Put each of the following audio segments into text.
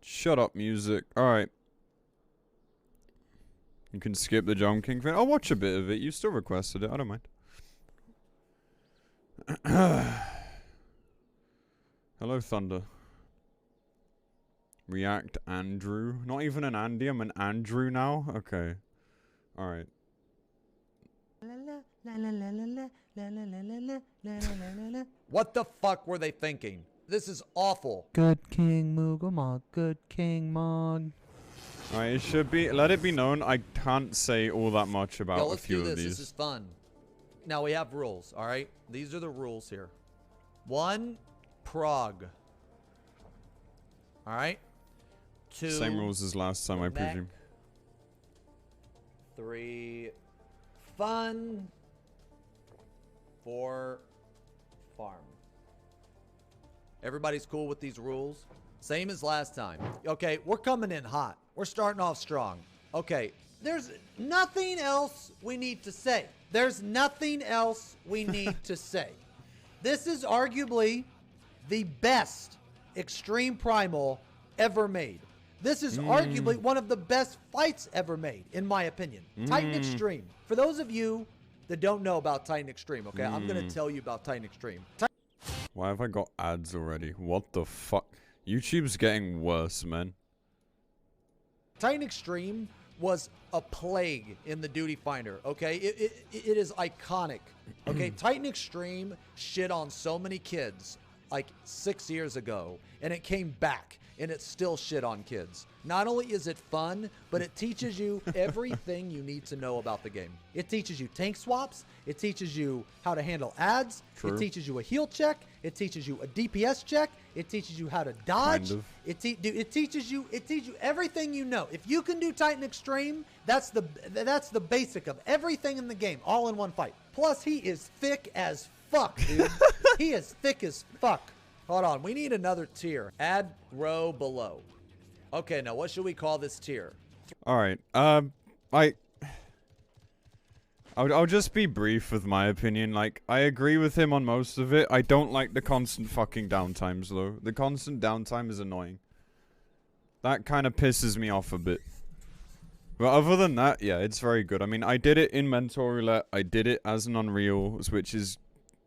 Shut up, music. Alright. You can skip the John King thing. I'll watch a bit of it. You still requested it. I don't mind. Hello, Thunder. React Andrew. Not even an Andy. I'm an Andrew now? Okay. Alright. What the fuck were they thinking? This is awful. Good King Moogamog, good King Mog. Alright, it should be. Let it be known, I can't say all that much about a few of these. This is fun. Now we have rules, alright? These are the rules here. 1, Prague. Alright? 2, same rules as last time, I presume. 3, Fun. 4, Farm. Everybody's cool with these rules? Same as last time. Okay, we're coming in hot. We're starting off strong. Okay, there's nothing else we need to say. There's nothing else we need to say. This is arguably the best Extreme Primal ever made. This is arguably one of the best fights ever made, in my opinion. Titan Extreme. For those of you that don't know about Titan Extreme, okay, I'm going to tell you about Titan Extreme. Why have I got ads already? What the fuck? YouTube's getting worse, man. Titan Extreme was a plague in the Duty Finder, okay? It is iconic, okay? Titan Extreme shit on so many kids like 6 years ago, and it came back, and it still shit on kids. Not only is it fun, but it teaches you everything you need to know about the game. It teaches you tank swaps. It teaches you how to handle ads. True. It teaches you a heal check. It teaches you a DPS check. It teaches you how to dodge. Kind of. It teaches you everything you know. If you can do Titan Extreme, that's the basic of everything in the game, all in one fight. Plus, he is thick as fuck, dude. He is thick as fuck. Hold on, we need another tier. Add row below. Okay, now what should we call this tier? Alright, I'll just be brief with my opinion. Like, I agree with him on most of it. I don't like the constant fucking downtimes, though. The constant downtime is annoying. That kind of pisses me off a bit. But other than that, yeah, it's very good. I mean, I did it in Mentor Roulette. I did it as an Unreal, which is,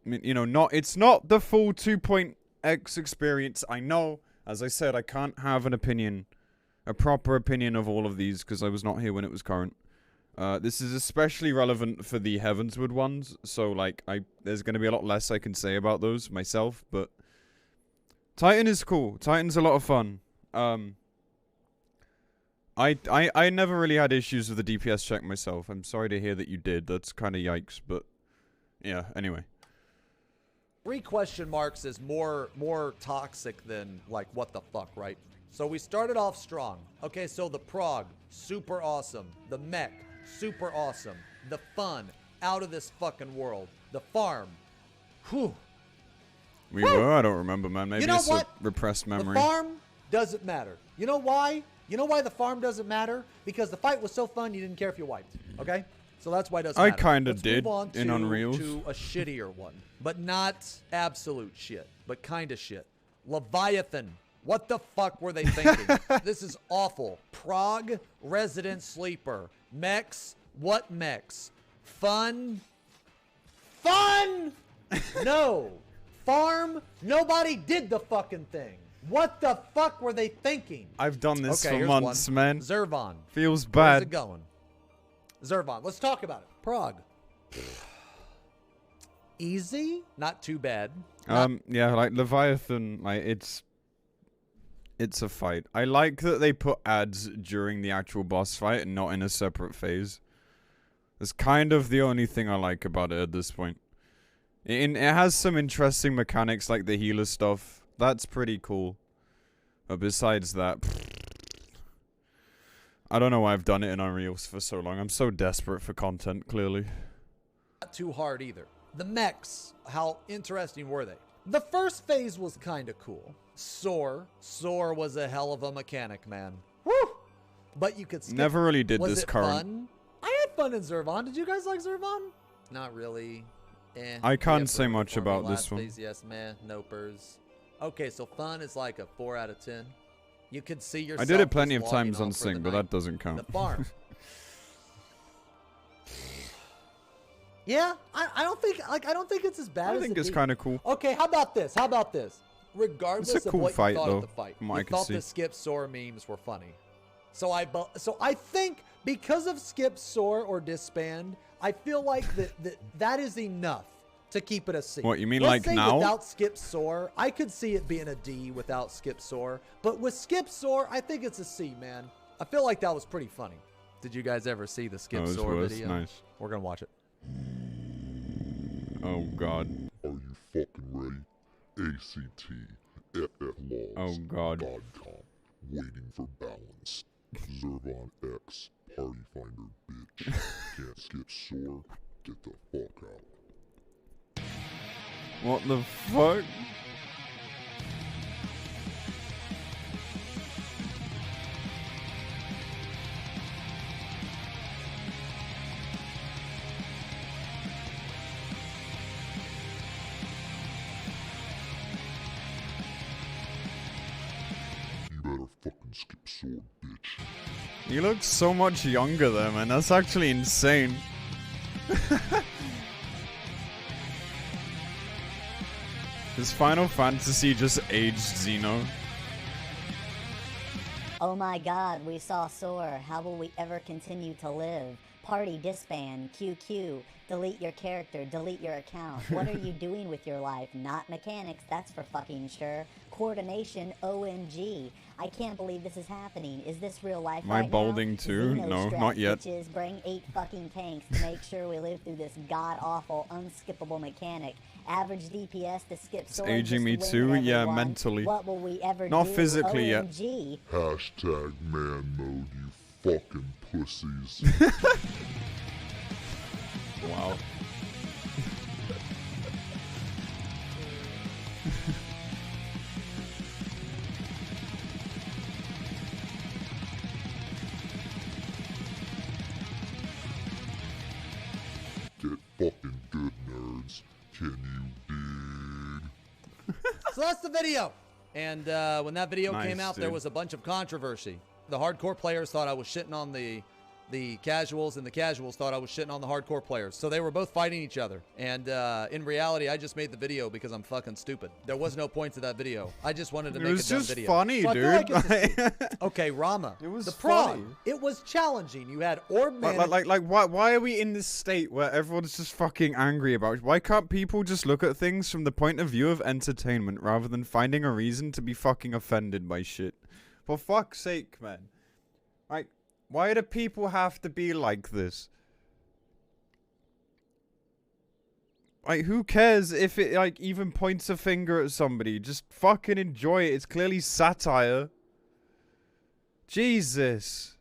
you know, it's not the full 2.x experience. I know, as I said, I can't have an opinion, a proper opinion of all of these, because I was not here when it was current. This is especially relevant for the Heavensward ones, so, like, there's going to be a lot less I can say about those myself, but Titan is cool. Titan's a lot of fun. I never really had issues with the DPS check myself. I'm sorry to hear that you did. That's kind of yikes, but yeah, anyway. 3 question marks is more toxic than, like, what the fuck, right? So we started off strong. Okay, so the Prague, super awesome. The mech, super awesome. The fun, out of this fucking world. The farm, whew. We were? I don't remember, man. Maybe it's a repressed memory. The farm doesn't matter. You know why? You know why the farm doesn't matter? Because the fight was so fun you didn't care if you wiped. Okay? So that's why it doesn't matter. I kind of did move on in Unreals. to a shittier one. But not absolute shit. But kind of shit. Leviathan. What the fuck were they thinking? This is awful. Prague, Resident Sleeper. Mechs. What mechs? Fun. Fun! No. Farm. Nobody did the fucking thing. What the fuck were they thinking? I've done this for months, man. Zervon. Feels bad. Where's it going? Zervon. Let's talk about it. Prague. Easy. Not too bad. Yeah, like Leviathan, like it's a fight. I like that they put ads during the actual boss fight and not in a separate phase. That's kind of the only thing I like about it at this point. It has some interesting mechanics like the healer stuff. That's pretty cool. But besides that, I don't know why I've done it in Unreal for so long. I'm so desperate for content, clearly. Not too hard either. The mechs, how interesting were they? The first phase was kind of cool. Soar was a hell of a mechanic, man. Woo! But you could skip. Never really did was this it current. Fun? I had fun in Zervon. Did you guys like Zervon? Not really. I can't say much about this one. Phase, yes, man. Nopers. Okay, so fun is like a 4 out of 10. You could see yourself. I did it plenty just of logging times on off for sync, the but night. that doesn't count. The farm. Yeah, I don't think it's as bad I as think it it's be. kind of cool. Okay, how about this? Regardless It's a cool of what fight, you thought though, of the fight, from what you I can thought see. the Skip Soar memes were funny. So I think because of Skip Soar or Disband, I feel like that is enough to keep it a C. What, you mean Let's like say now? Without Skip Soar, I could see it being a D without Skip Soar. But with Skip Soar, I think it's a C, man. I feel like that was pretty funny. Did you guys ever see the Skip Oh, Soar was video? nice. We're going to watch it. Oh god. Are you fucking ready? ACT Oh god. Waiting for balance. Zervon X, party finder bitch. Can't skip Soar. Get the fuck out. What the fuck? You better fucking skip Soar, bitch. You look so much younger there, man. That's actually insane. Is Final Fantasy just aged Xeno? Oh my god, we saw Soar. How will we ever continue to live? Party disband, QQ, delete your character, delete your account. What are you doing with your life? Not mechanics, that's for fucking sure. Coordination, OMG. I can't believe this is happening. Is this real life Am I right balding now? too? Xeno No, stress, not yet. Bitches, bring 8 fucking tanks to make sure we live through this god-awful, unskippable mechanic. Average DPS to skip It's Soar. aging me just too? win, Yeah, everyone. mentally. What will we ever Not do? physically yet. OMG. Hashtag man mode, you fucking pussies. Wow. Get fucking good, nerds. Can you dig? So that's the video. And when that video Nice, came out, there dude. was a bunch of controversy. The hardcore players thought I was shitting on the casuals, and the casuals thought I was shitting on the hardcore players. So they were both fighting each other. And in reality, I just made the video because I'm fucking stupid. There was no point to that video. I just wanted to It make was a dumb just video. funny, So I feel dude. like it's a C. Okay, Rama. It was the prog. funny. It was challenging. You had Orb Man. Like, why are we in this state where everyone's just fucking angry about it? Why can't people just look at things from the point of view of entertainment rather than finding a reason to be fucking offended by shit? For fuck's sake, man. Like, why do people have to be like this? Like, who cares if it, like, even points a finger at somebody? Just fucking enjoy it. It's clearly satire. Jesus.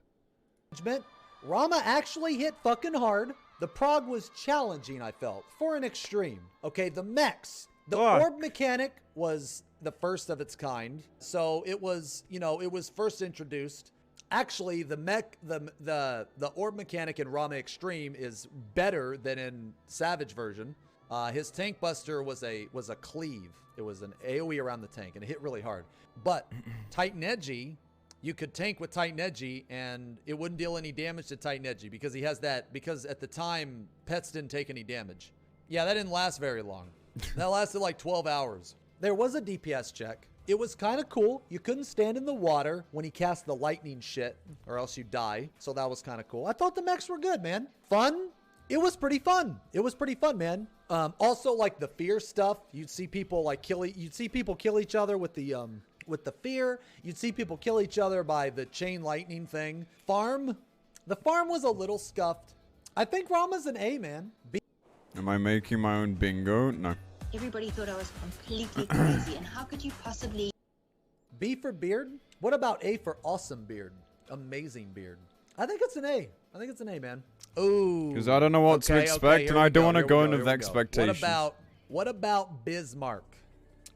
Rama actually hit fucking hard. The prog was challenging, I felt, for an extreme. Okay, the mechs. The Fuck. orb mechanic was the first of its kind. So it was, you know, it was first introduced. Actually, the orb mechanic in Rama Extreme is better than in Savage version. His tank buster was a cleave. It was an AoE around the tank, and it hit really hard. But Titan Edgy, you could tank with Titan Edgy, and it wouldn't deal any damage to Titan Edgy because he has that. Because at the time, pets didn't take any damage. Yeah, that didn't last very long. That lasted like 12 hours. There was a DPS check. It was kind of cool. You couldn't stand in the water when he cast the lightning shit, or else you die. So that was kind of cool. I thought the mechs were good, man. Fun. It was pretty fun. It was pretty fun, man. Also, like the fear stuff, you'd see people like kill each other with the fear. You'd see people kill each other by the chain lightning thing. The farm was a little scuffed. I think Rama's an A, man. B. Am I making my own bingo? No. Everybody thought I was completely crazy, and how could you possibly... B for beard? What about A for awesome beard? Amazing beard. I think it's an A. I think it's an A, man. Ooh. Because I don't know what to expect, here and we I don't go, want to here we go go, in here with we go. expectations. What about Bismarck?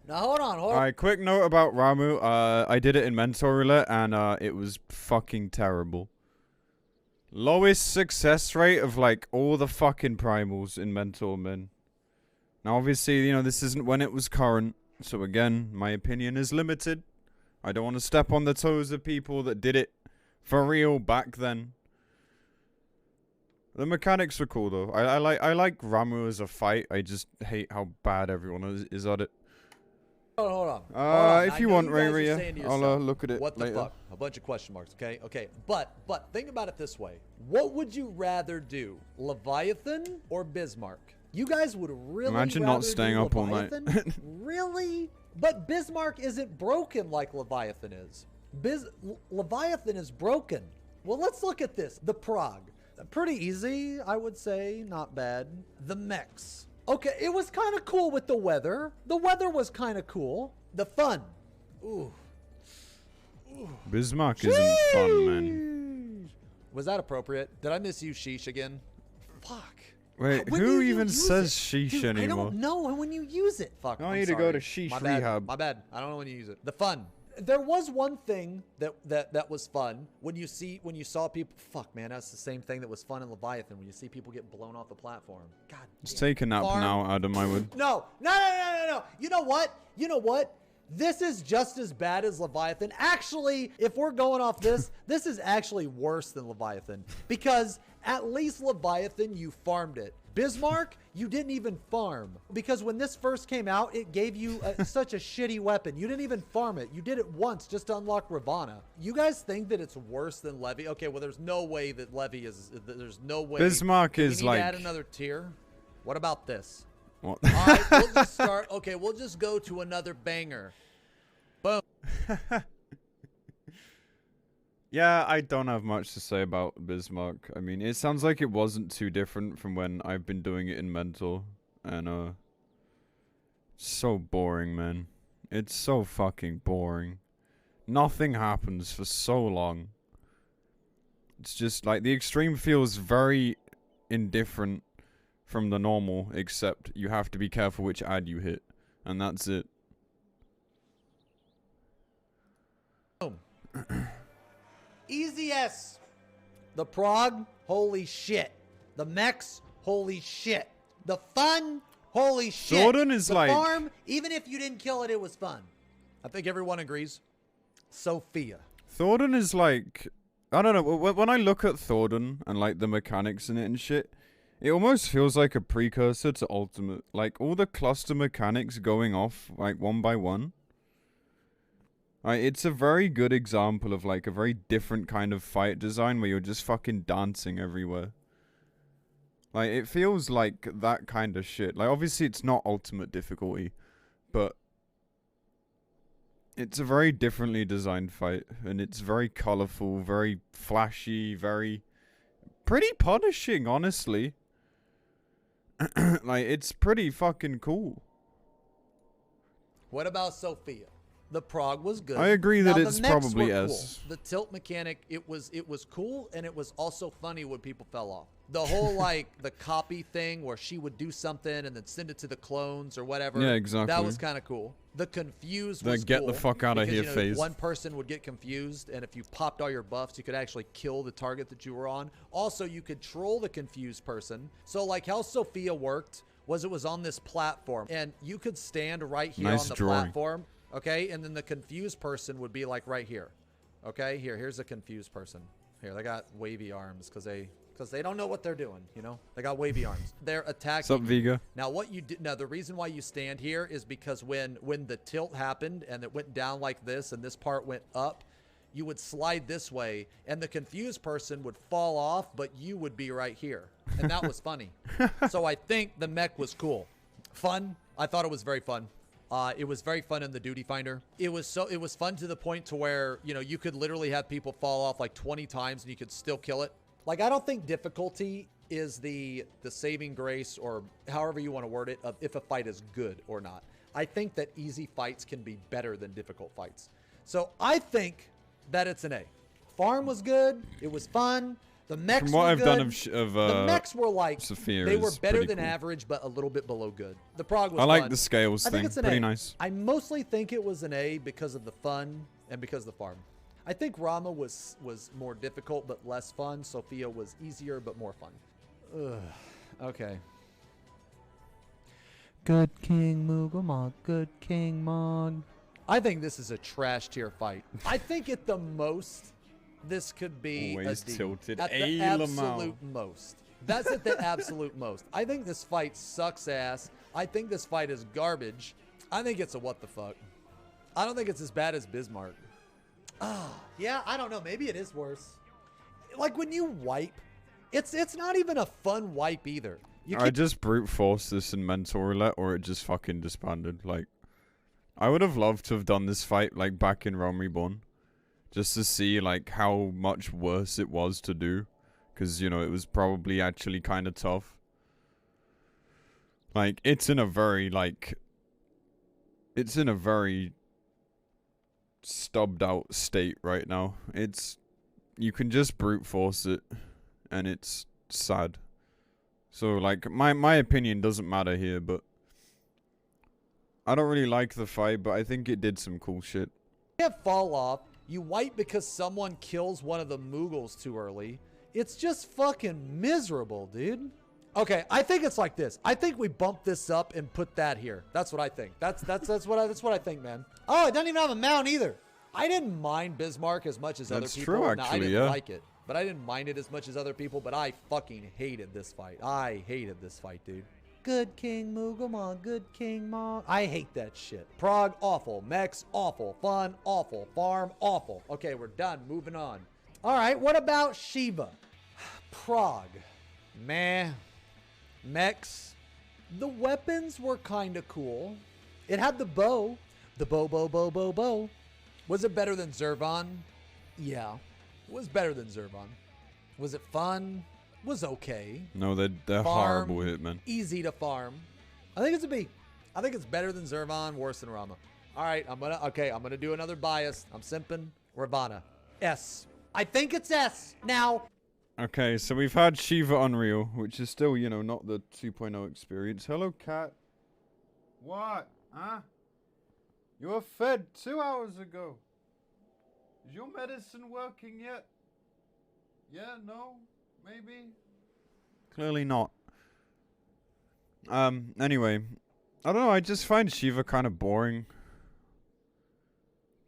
Now, hold on. Alright, quick note about Ramu. I did it in Mentor Roulette, and it was fucking terrible. Lowest success rate of, like, all the fucking primals in Mentor, man. Now, obviously, you know, this isn't when it was current, so again, my opinion is limited. I don't want to step on the toes of people that did it for real back then. The mechanics were cool though. I like Ramu as a fight. I just hate how bad everyone is at it. Hold on. Hold on. If I you know want, guys are Ray, saying to I'll yourself, look at it what the later. fuck? A bunch of question marks. Okay. But think about it this way. What would you rather do, Leviathan or Bismarck? You guys would really Imagine rather not staying do up all night. Leviathan? Really? But Bismarck isn't broken like Leviathan is. Leviathan is broken. Well, let's look at this. The Prague. Pretty easy, I would say. Not bad. The mechs. Okay, it was kind of cool with the weather. The weather was kind of cool. The fun. Ooh. Bismarck isn't fun, man. Was that appropriate? Did I misuse sheesh again? Fuck. Wait, When who do you even use says it? sheesh Dude, anymore? I don't know when you use it. Fuck. I I'm need to go sorry. to sheesh My bad. rehab. My bad. I don't know when you use it. The fun. There was one thing that was fun when you saw people. Fuck, man, that's the same thing that was fun in Leviathan when you see people get blown off the platform. God. Just damn. take a nap Farm. now, Adam. I would. No. You know what? This is just as bad as Leviathan. Actually, if we're going off this, this is actually worse than Leviathan because at least Leviathan, you farmed it. Bismarck, you didn't even farm because when this first came out, it gave you such a shitty weapon. You didn't even farm it. You did it once just to unlock Ravana. You guys think that it's worse than Levy? Okay, well, there's no way that Levy is. There's no way. Bismarck Do we is need like. to add another tier. What about this? What? All right, we'll just start. Okay, we'll just go to another banger. Boom. Yeah, I don't have much to say about Bismarck. I mean, it sounds like it wasn't too different from when I've been doing it in Mental. And, so boring, man. It's so fucking boring. Nothing happens for so long. It's just, like, the extreme feels very indifferent from the normal, except you have to be careful which ad you hit. And that's it. Boom. Easy S. The Prague, holy shit. The mechs, holy shit. The fun, holy shit. Jordan is the like- farm, even if you didn't kill it, it was fun. I think everyone agrees. Sophia. Thornton is like, I don't know, when I look at Thornton and like the mechanics in it and shit, it almost feels like a precursor to Ultimate. Like all the cluster mechanics going off like one by one. It's a very good example of like a very different kind of fight design where you're just fucking dancing everywhere. Like it feels like that kind of shit. Like obviously it's not ultimate difficulty, but it's a very differently designed fight and it's very colorful, very flashy, pretty punishing, honestly. Like it's pretty fucking cool. What about Sophia? The Prague was good. I agree that Now, the it's mechs probably were S. cool. The tilt mechanic, it was cool, and it was also funny when people fell off. The whole like the copy thing where she would do something and then send it to the clones or whatever. Yeah, exactly. That was kind of cool. The confused The was get cool the fuck outta because, here you know, phase. one person would get confused, and if you popped all your buffs, you could actually kill the target that you were on. Also, you could troll the confused person. So like how Sophia worked was it was on this platform, and you could stand right here Nice on the drawing. platform. Okay, and then the confused person would be like right here. Okay, here's a confused person. Here, they got wavy arms because they don't know what they're doing. You know, they got wavy arms. They're attacking. What's up, Vega? Now, what you did? Now, the reason why you stand here is because when the tilt happened and it went down like this and this part went up, you would slide this way, and the confused person would fall off, but you would be right here, and that was funny. So I think the mech was cool, fun. I thought it was very fun. It was very fun in the Duty Finder. It was fun to the point to where, you know, you could literally have people fall off like 20 times and you could still kill it. Like, I don't think difficulty is the saving grace, or however you want to word it, of if a fight is good or not. I think that easy fights can be better than difficult fights. So I think that it's an A. Farm was good. It was fun. The mechs From what were I've good. done of the mechs were like, Sophia they were is better pretty than cool. average, but a little bit below good. The Prague was I like fun. the scales I think thing. it's an Pretty A. nice. I mostly think it was an A because of the fun and because of the farm. I think Rama was more difficult but less fun. Sophia was easier but more fun. Ugh. Okay. Good King Mugama, good King Mon. I think this is a trash tier fight. I think at the most, this could be Always a D. tilted. At the Hey, Lamau. absolute most. That's at the absolute most. I think this fight sucks ass. I think this fight is garbage. I think it's a what the fuck. I don't think it's as bad as Bismarck. Yeah, I don't know. Maybe it is worse. Like when you wipe, it's not even a fun wipe either. I just brute forced this in mental roulette, or it just fucking disbanded. Like, I would have loved to have done this fight like back in Realm Reborn, just to see like how much worse it was to do, because you know it was probably actually kind of tough. Like it's in a very stubbed out state right now. You can just brute force it, and it's sad. So, like, my opinion doesn't matter here, but I don't really like the fight, but I think it did some cool shit. You can't fall off. You wipe because someone kills one of the Moogles too early. It's just fucking miserable, dude. Okay, I think it's like this. I think we bump this up and put that here. That's what I think. That's what I think, man. Oh, it doesn't even have a mount either. I didn't mind Bismarck as much as other people. That's true, actually, I didn't yeah. like it. But I didn't mind it as much as other people, but I fucking hated this fight. I hated this fight, dude. Good King Moogle, my good King Mog. I hate that shit. Prague, awful. Mechs, awful. Fun, awful. Farm, awful. Okay, we're done. Moving on. All right, what about Shiva? Prague. Meh. Mechs. The weapons were kind of cool. It had the bow. The bow. Was it better than Zervan? Yeah. It was better than Zervan. Was it fun? Was okay. No, they're Farm, horrible hitmen. Easy to farm. I think it's a B. I think it's better than Zervan, worse than Rama. All right, I'm gonna do another bias. I'm simping. Ravana. S. I think it's S. Now. Okay, so we've had Shiva Unreal, which is still, you know, not the 2.0 experience. Hello, cat. What? Huh? You were fed 2 hours ago. Is your medicine working yet? Yeah, no, maybe? Clearly not. Anyway. I don't know, I just find Shiva kind of boring.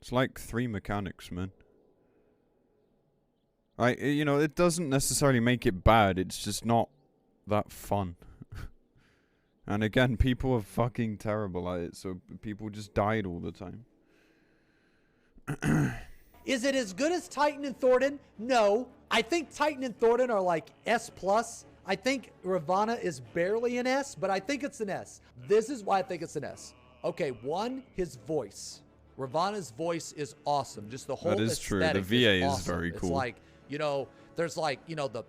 It's like 3 mechanics, man. You know, it doesn't necessarily make it bad, it's just not that fun. And again, people are fucking terrible at it, so people just died all the time. Is it as good as Titan and Thornton? No. I think Titan and Thornton are like S+. I think Ravana is barely an S, but I think it's an S. This is why I think it's an S. Okay, one, his voice. Ravana's voice is awesome. Just the whole That is true. The aesthetic VA is awesome. very cool. It's like, you know, there's like, you know, the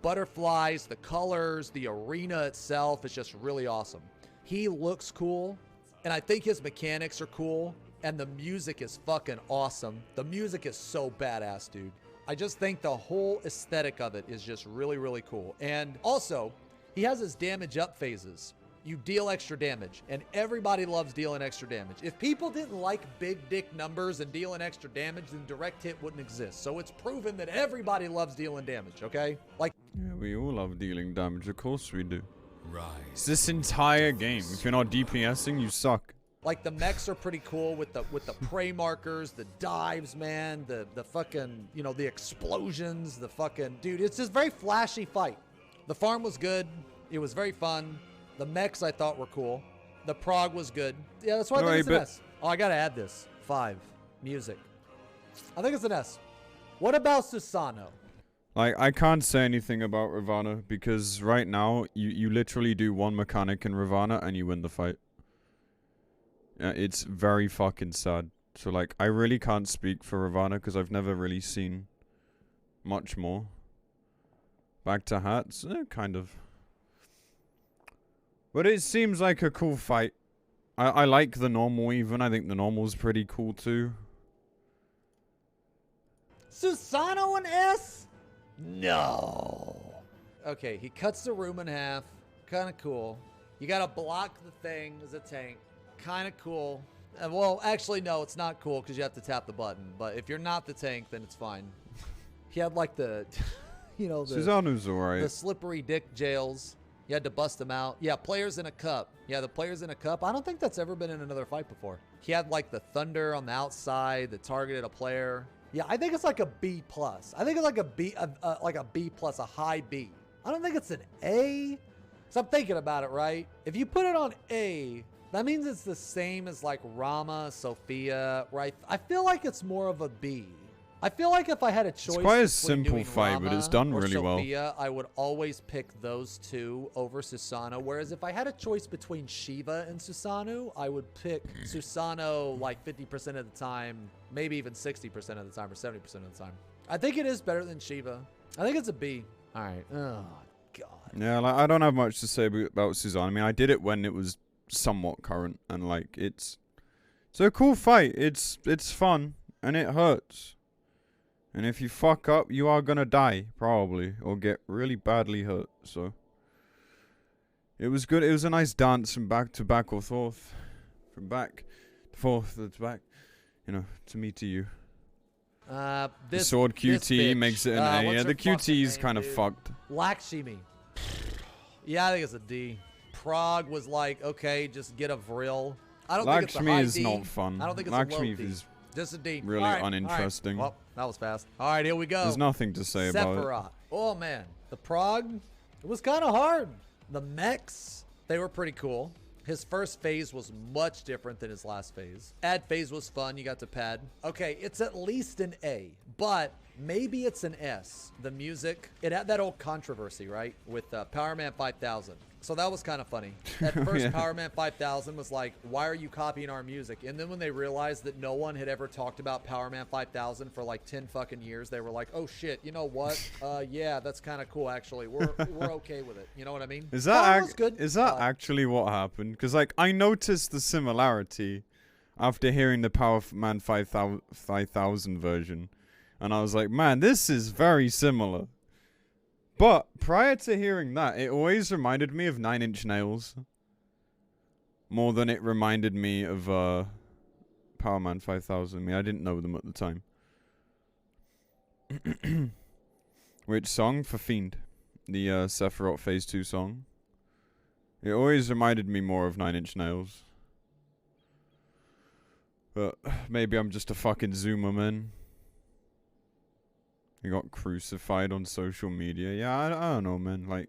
butterflies, the colors, the arena itself is just really awesome. He looks cool, and I think his mechanics are cool. And the music is fucking awesome. The music is so badass, dude. I just think the whole aesthetic of it is just really, really cool. And also, he has his damage up phases. You deal extra damage, and everybody loves dealing extra damage. If people didn't like big dick numbers and dealing extra damage, then direct hit wouldn't exist. So it's proven that everybody loves dealing damage, okay? Like, Yeah, we all love dealing damage, of course we do. Right. It's this entire game. If you're not DPSing, you suck. Like the mechs are pretty cool with the prey markers, the dives, man, the fucking, you know, the explosions, the fucking, dude, it's just very flashy fight. The farm was good. It was very fun. The mechs I thought were cool. The prog was good. Yeah, that's why I think it's an S. Oh, I gotta add this. 5. Music. I think it's an S. What about Susano? Like, I can't say anything about Ravana because right now you literally do one mechanic in Ravana and you win the fight. It's very fucking sad. So, like, I really can't speak for Ravana because I've never really seen much more. Back to hats, kind of. But it seems like a cool fight. I like the normal even. I think the normal's pretty cool too. Susano an S? No. Okay, he cuts the room in half. Kind of cool. You gotta block the thing as a tank. Kind of cool. Well, actually, no, it's not cool because you have to tap the button. But if you're not the tank, then it's fine. He had like the, you know, Susano's alright. The slippery dick jails. You had to bust them out. Yeah, players in a cup. Yeah, the players in a cup. I don't think that's ever been in another fight before. He had like the thunder on the outside that targeted a player. Yeah, I think it's like a B plus. I think it's like a B, like a B plus, a high B. I don't think it's an A. So I'm thinking about it, right? If you put it on A, that means it's the same as like Rama, Sophia, right? I feel like it's more of a B. I feel like if I had a choice, It's quite a between simple doing fight, but it's done Rama or really well. Sophia, I would always pick those two over Susanoo. Whereas if I had a choice between Shiva and Susanoo, I would pick Susanoo like 50% of the time, maybe even 60% of the time or 70% of the time. I think it is better than Shiva. I think it's a B. All right. Oh, God. Yeah, like, I don't have much to say about Suzanne. I mean, I did it when it was somewhat current, and like it's a cool fight. It's fun, and it hurts. And if you fuck up, you are gonna die, probably, or get really badly hurt, so. It was good. It was a nice dance from back to back or forth. From back to forth to back. You know, to me to you. The sword QT makes it an A. what's Yeah, her the QT fucking is name, kind of dude? fucked. Lakshmi. Yeah, I think it's a D. Prague was like, okay, just get a vril. I don't think it's a Lakshmi high is D. not fun. I don't think it's Lakshmi a low D. is Just a D. really All right, uninteresting. All right. Well, that was fast. All right, here we go. There's nothing to say about it. Sephiroth. Oh, man. The Prague, it was kind of hard. The mechs, they were pretty cool. His first phase was much different than his last phase. Ad phase was fun. You got to pad. Okay, it's at least an A, but maybe it's an S. The music, it had that old controversy, right? With Power Man 5000. So that was kind of funny. At first, Yeah. Power Man 5000 was like, why are you copying our music? And then when they realized that no one had ever talked about Power Man 5000 for like 10 fucking years, they were like, oh shit, you know what? Yeah, that's kind of cool actually. We're okay with it. You know what I mean? Is Power that was good. is that actually what happened? Because like I noticed the similarity after hearing the Power Man 5000 version, and I was like, man, this is very similar. But prior to hearing that, it always reminded me of 9 Inch Nails more than it reminded me of Power Man 5000. I mean, I didn't know them at the time. Which song? For Fiend. The Sephiroth Phase 2 song. It always reminded me more of 9 Inch Nails. But maybe I'm just a fucking zoomer, man. He got crucified on social media. Yeah, I don't know, man. Like,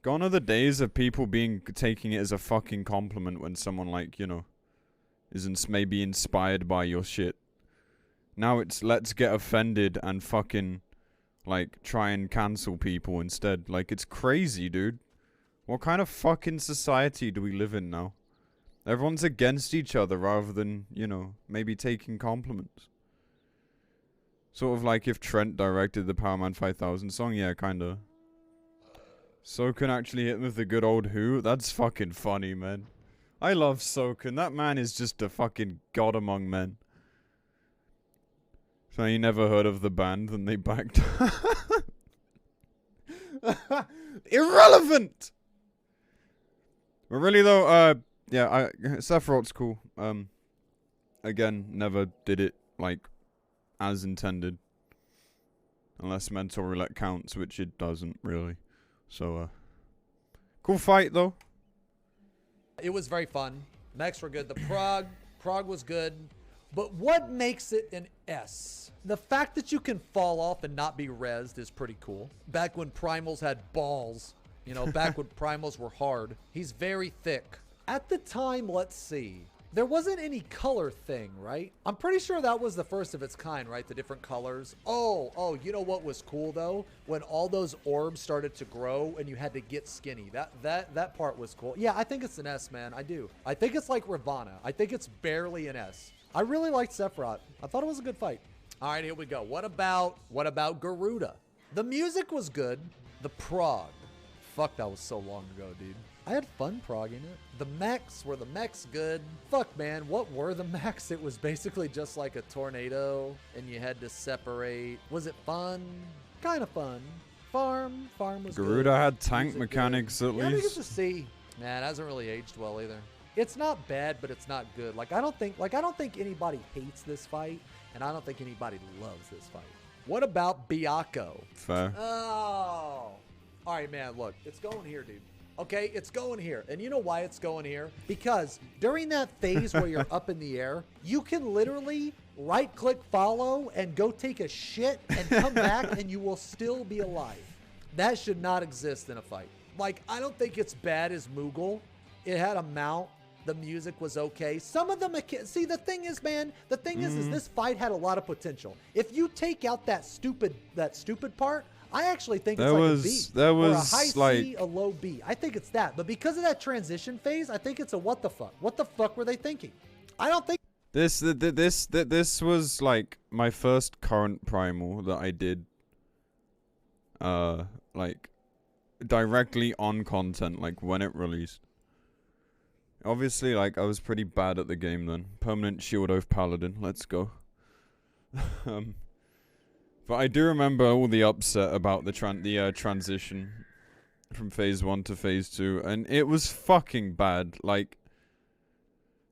gone are the days of people taking it as a fucking compliment when someone, like, you know, isn't maybe inspired by your shit. Now it's let's get offended and fucking, like, try and cancel people instead. Like, it's crazy, dude. What kind of fucking society do we live in now? Everyone's against each other rather than, you know, maybe taking compliments. Sort of like if Trent directed the Power Man 5000 song, yeah, kinda. Soken actually hit with the good old Who. That's fucking funny, man. I love Soken. That man is just a fucking god among men. So you never heard of the band and they backed. Irrelevant! But really though, yeah, Sephiroth's cool. Again, never did it, like, as intended. Unless Mental Roulette counts, which it doesn't, really. So, cool fight, though. It was very fun. Mechs were good. The Prague was good. But what makes it an S? The fact that you can fall off and not be rezzed is pretty cool. Back when Primals had balls, you know, back when Primals were hard. He's very thick. At the time, let's see. There wasn't any color thing, right? I'm pretty sure that was the first of its kind, right? The different colors. Oh, you know what was cool though? When all those orbs started to grow and you had to get skinny. That part was cool. Yeah, I think it's an S, man. I do. I think it's like Ravana. I think it's barely an S. I really liked Sephiroth. I thought it was a good fight. All right, here we go. What about Garuda? The music was good. The Prague. Fuck, that was so long ago, dude. I had fun progging it. The mechs, were the mechs good? Fuck, man, what were the mechs? It was basically just like a tornado, and you had to separate. Was it fun? Kind of fun. Farm was good. Garuda had tank Music mechanics good. at Yeah, I think it's least. a C. Man, it hasn't really aged well either. It's not bad, but it's not good. Like I don't think anybody hates this fight, and I don't think anybody loves this fight. What about Byakko? Fair. Oh. All right, man, look. It's going here, dude. Okay, it's going here. And you know why it's going here? Because during that phase where you're up in the air, you can literally right-click follow and go take a shit and come back and you will still be alive. That should not exist in a fight. Like, I don't think it's bad as Moogle. It had a mount. The music was okay. Some of them, see, the thing is, man, the thing is this fight had a lot of potential. If you take out that stupid part, I actually think it's like a B. There or a was high like C, a low B. I think it's that. But because of that transition phase, I think it's a what the fuck. What the fuck were they thinking? I don't think this was like my first current primal that I did. Like directly on content, like when it released. Obviously, like I was pretty bad at the game then. Permanent Shield Oath Paladin. Let's go. But I do remember all the upset about the transition from phase 1 to phase 2, and it was fucking bad. Like,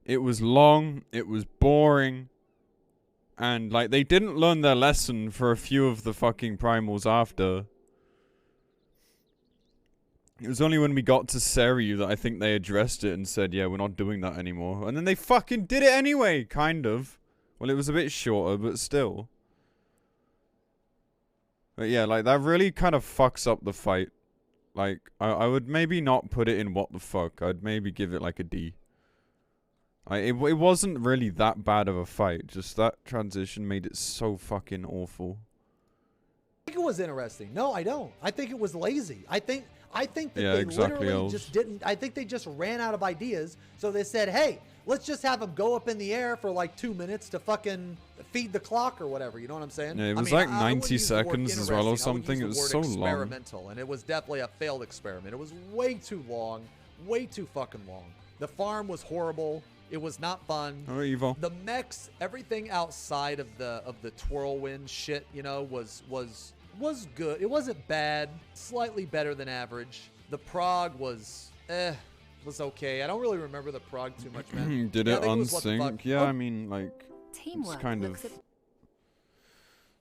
it was long, it was boring, and like they didn't learn their lesson for a few of the fucking primals after. It was only when we got to Seru that I think they addressed it and said, yeah, we're not doing that anymore. And then they fucking did it anyway, kind of. Well, it was a bit shorter, but still. But yeah, like, that really kind of fucks up the fight. Like, I would maybe not put it in what the fuck. I'd maybe give it, like, a D. It wasn't really that bad of a fight. Just that transition made it so fucking awful. I think it was interesting. No, I don't. I think it was lazy. I think that they exactly, literally just didn't. I think they just ran out of ideas. So they said, hey, let's just have them go up in the air for like 2 minutes to fucking feed the clock or whatever. You know what I'm saying? Yeah, it was like 90 seconds as well or something. It was so long. Experimental, and it was definitely a failed experiment. It was way too long, way too fucking long. The farm was horrible. It was not fun. Oh, evil. The mechs, everything outside of the twirlwind shit, you know, was good. It wasn't bad. Slightly better than average. The prog was okay. I don't really remember the prog too much, man. Did it unsync? Yeah, I mean, like, Teamwork it's kind of.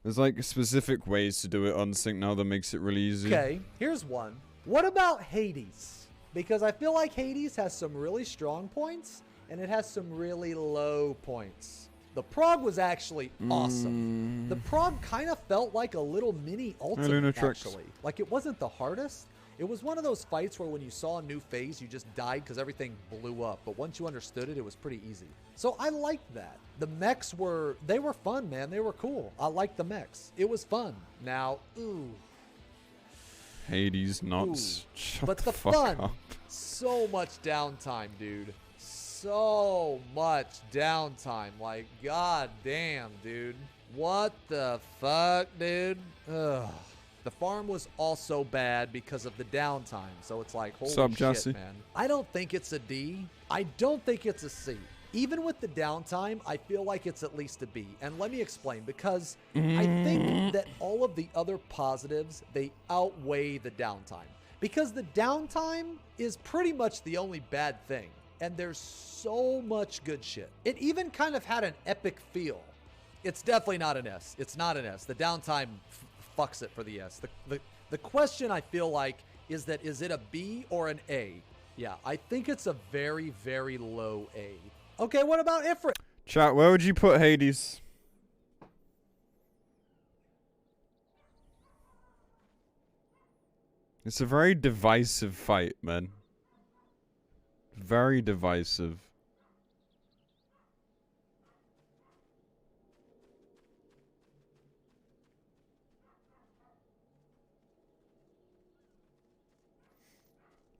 There's like specific ways to do it unsync now that makes it really easy. Okay, here's one. What about Hades? Because I feel like Hades has some really strong points and it has some really low points. The prog was actually awesome. The prog kind of felt like a little mini ultimate, actually. Like, it wasn't the hardest. It was one of those fights where when you saw a new phase, you just died because everything blew up. But once you understood it, it was pretty easy. So I liked that. The mechs were fun, man. They were cool. I liked the mechs. It was fun. Now, ooh. Hades nuts. But the fun, so much downtime, dude. So much downtime. Like, god damn, dude. What the fuck, dude? Ugh. The farm was also bad because of the downtime. So it's like, holy shit, Jesse? Man. I don't think it's a D. I don't think it's a C. Even with the downtime, I feel like it's at least a B. And let me explain, because I think that all of the other positives, they outweigh the downtime. Because the downtime is pretty much the only bad thing. And there's so much good shit. It even kind of had an epic feel. It's definitely not an S. It's not an S. The downtime fucks it for the S. The question, I feel like, is it a B or an A? Yeah, I think it's a very, very low A. Okay, what about Ifrit? Chat, where would you put Hades? It's a very divisive fight, man. Very divisive.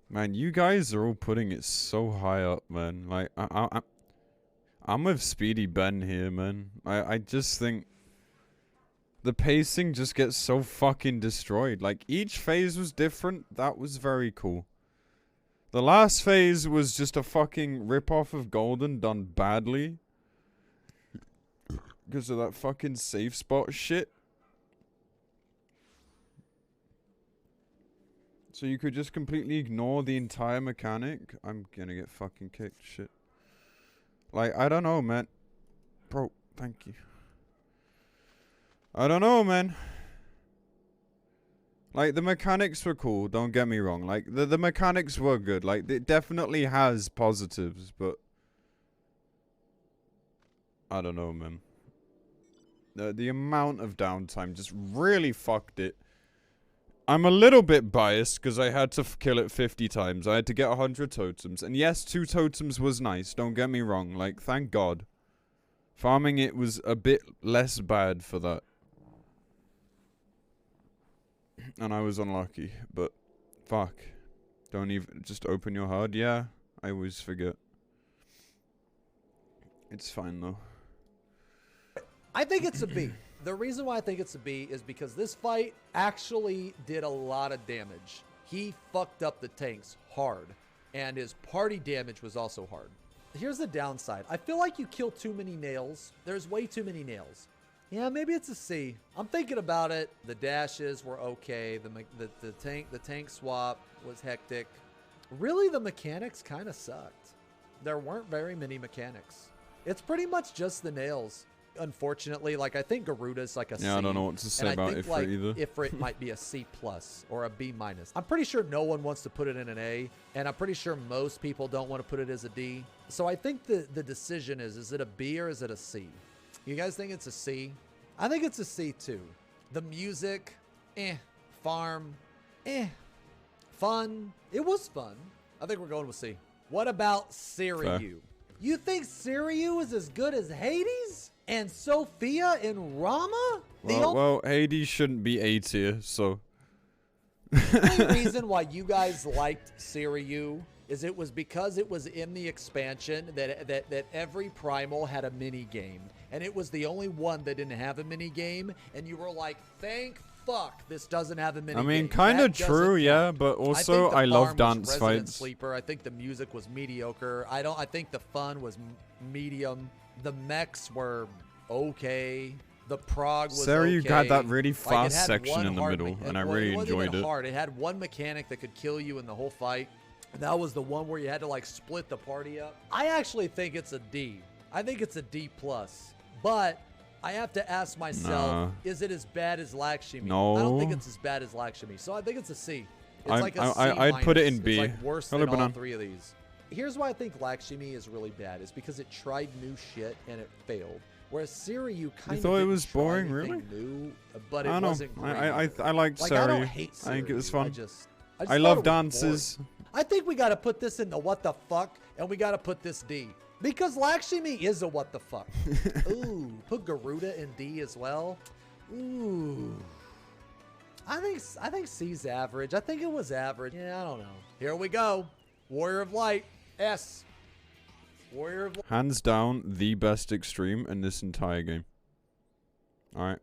Man, you guys are all putting it so high up, man. Like, I'm with Speedy Ben here, man. I just think the pacing just gets so fucking destroyed. Like, each phase was different. That was very cool. The last phase was just a fucking rip-off of Golden done badly. Because of that fucking safe spot shit. So you could just completely ignore the entire mechanic. I'm gonna get fucking kicked, shit. Like, I don't know, man. Bro, thank you. I don't know, man. Like, the mechanics were cool, don't get me wrong. Like, the mechanics were good. Like, it definitely has positives, but... I don't know, man. The amount of downtime just really fucked it. I'm a little bit biased because I had to kill it 50 times. I had to get 100 totems. And yes, 2 totems was nice, don't get me wrong. Like, thank God. Farming it was a bit less bad for that. And I was unlucky, but fuck. Don't even just open your HUD. Yeah, I always forget. It's fine though. I think it's a B. The reason why I think it's a B is because this fight actually did a lot of damage. He fucked up the tanks hard, and his party damage was also hard. Here's the downside. I feel like you kill too many nails. There's way too many nails. Yeah, maybe it's a C. I'm thinking about it. The dashes were okay. The tank swap was hectic. Really, the mechanics kind of sucked. There weren't very many mechanics. It's pretty much just the nails. Unfortunately, like, I think Garuda's like a C. Yeah, I don't know what to say about Ifrit like either. Ifrit might be a C+ or a B-. I'm pretty sure no one wants to put it in an A, and I'm pretty sure most people don't want to put it as a D. So I think the decision is it a B or is it a C? You guys think it's a C? I think it's a C too. The music, farm, fun. It was fun. I think we're going with C. What about Siriu? You think Siriu is as good as Hades? And Sophia and Rama? Well, Hades shouldn't be A tier, so... The only reason why you guys liked Siriu is it was because it was in the expansion that every primal had a mini game, and it was the only one that didn't have a mini game, and you were like, thank fuck this doesn't have a mini game. I mean, kind of true, yeah, but also I love dance fights. Sleeper. I think the music was mediocre. I think the fun was medium. The mechs were okay. The prog was Siriu okay. had that really fast it had section one in the hard middle, and I well, really it wasn't enjoyed even it. hard. It had one mechanic that could kill you in the whole fight. And that was the one where you had to like split the party up. I actually think it's a D. I think it's a D+. But I have to ask myself, is it as bad as Lakshmi? No. I don't think it's as bad as Lakshmi. So I think it's a C. It's like a C I'd put it in B. It's like worse than all 3 of these. Here's why I think Lakshmi is really bad. Is because it tried new shit and it failed. Whereas Siriu kind of thought it was boring, really? New, but it I don't know. wasn't great. I like Siriu. I don't hate Siriu. I think it was fun. I just I love dances. I think we got to put this in the what the fuck, and we got to put this D. Because Lakshmi is a what the fuck. Ooh, put Garuda in D as well. Ooh. I think C's average. I think it was average. Yeah, I don't know. Here we go. Warrior of Light. S. Warrior of Light. Hands down, the best extreme in this entire game. Alright.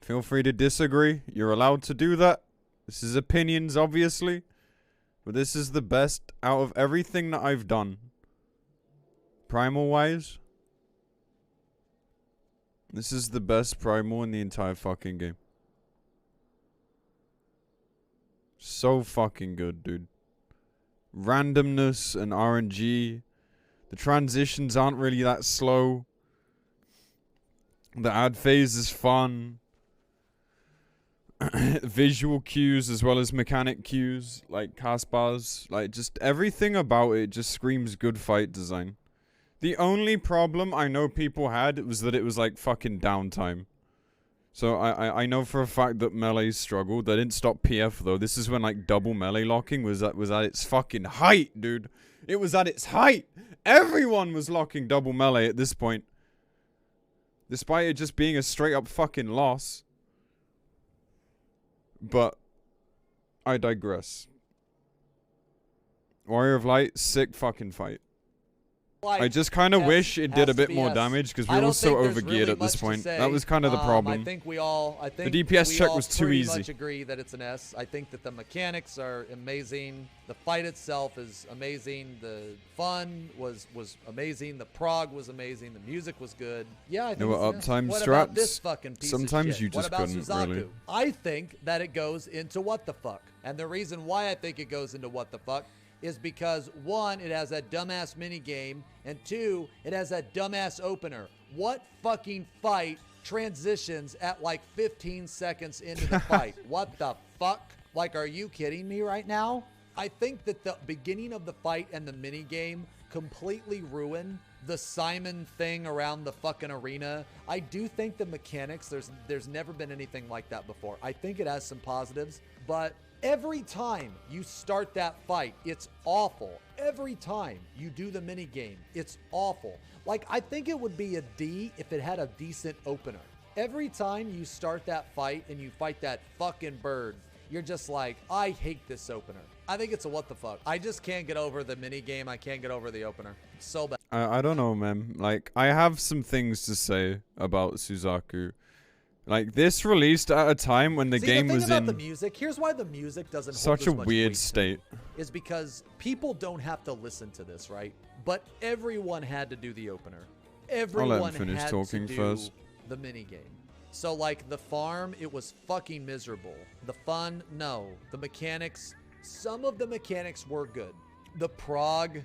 Feel free to disagree. You're allowed to do that. This is opinions, obviously. But this is the best out of everything that I've done. Primal-wise. This is the best primal in the entire fucking game. So fucking good, dude. Randomness and RNG. The transitions aren't really that slow. The ad phase is fun. Visual cues as well as mechanic cues, like cast bars, like just everything about it just screams good fight design. The only problem I know people had was that it was like fucking downtime. So I know for a fact that melee struggled. They didn't stop PF though. This is when like double melee locking was at its fucking height, dude. It was at its height. Everyone was locking double melee at this point. Despite it just being a straight up fucking loss. But I digress. Warrior of Light, sick fucking fight. I just kind of wish it did a bit more damage because we were also overgeared at this point. That was kind of the problem. I think the DPS check was too easy. Much agree that it's an S. I think that the mechanics are amazing. The fight itself is amazing. The fun was amazing. The prog was amazing. The music was good. Yeah, I think there were uptime what strats. About this fucking piece Sometimes of shit? you just what about couldn't Suzaku? really. I think that it goes into what the fuck. And the reason why I think it goes into what the fuck is because 1, it has that dumbass mini game, and 2, it has that dumbass opener. What fucking fight transitions at like 15 seconds into the fight. What the fuck? Like, are you kidding me right now? I think that the beginning of the fight and the mini game completely ruin the Simon thing around the fucking arena. I do think the mechanics, there's never been anything like that before. I think it has some positives, but every time you start that fight, it's awful. Every time you do the mini game, it's awful. Like, I think it would be a D if it had a decent opener. Every time you start that fight and you fight that fucking bird, you're just like, I hate this opener. I think it's a what the fuck. I just can't get over the mini game. I can't get over the opener. It's so bad. I don't know, man. Like, I have some things to say about Suzaku. Like, this released at a time when the game the thing was about in the music, here's why the music doesn't such a hold as much weird weight to state. me, is because people don't have to listen to this, right? But everyone had to do the opener. Everyone finish had talking to do first. the mini game. So like the farm, it was fucking miserable. The fun, no. The mechanics, some of the mechanics were good. The prog,